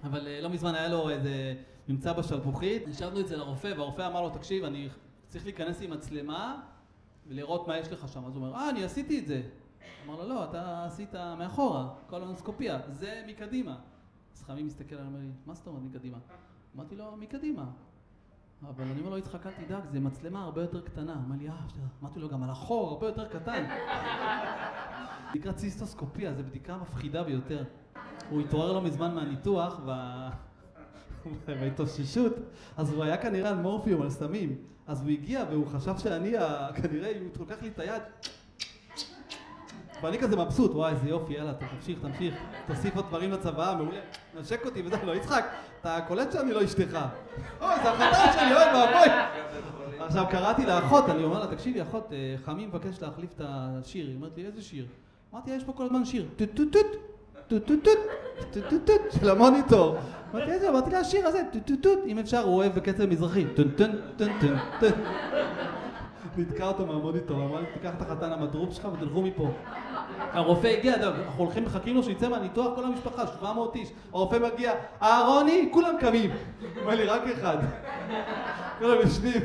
אבל לא מזמן היה לו איזה ממצא בשלפוחית. נשארנו אצל הרופא, והרופא אמר לו, תקשיב, אני צריך להיכנס עם מצלמה ולראות מה יש לך שם. אז הוא אומר, אני עשיתי את זה. אמר לו, לא, אתה עשית מאחורה, קולונוסקופיה, זה מקדימה. אז חמי מסתכל עליו, אומר לי, מה זאת אומרת מקדימה? אמרתי לו, מקדימה. אבל אני אומר לו, יצחק, אל תדאג, זה מצלמה הרבה יותר קטנה. אמר לי, אמרתי לו, גם על החור, הרבה יותר קטן. נקרא ציסטוסקופיה, זו בדיקה מפחידה ביותר. הוא התעורר לא מזמן מהניתוח בהתאוששות, אז הוא היה כנראה על מורפיום, על סמים. אז הוא הגיע והוא חשב שאני, כנראה, הוא תלקח לי את היד. ואני כזה מבסוט, וואי, איזה יופי, יאללה, תמשיך, תוסיף עוד דברים לצבא, מעולה, נשק אותי וזה, לא, יצחק, אתה קולט שאני לא אשתך. אוי, זה החתן שלי, אוי, ואבוי. עכשיו, קראתי לאחות, אני אומר לה, תקשיבי, אחות, חמי מבקש להחליף את השיר. היא אומרת לי, איזה שיר? אמרתי, יש פה כל הזמן שיר. טוטוטוט, טוטוטוט, טוטוטוט, של המוניטור. אמרתי לה, השיר הזה, טוטוטוט, אם אפשר, הוא אוהב בקצב מזרחי. טונטון, טונטון, טונטון. נתקע אותו מהמוניטור, אמר לי, תיקח את החתן המדרוב שלך ותלכו מפה. הרופא הגיע, אנחנו הולכים מחכים לו שיצא מהניתוח, כל המשפחה, 700 איש. הרופא מגיע, אהרוני, כולם קמים. אומר לי, רק אחד. כולם ישנים.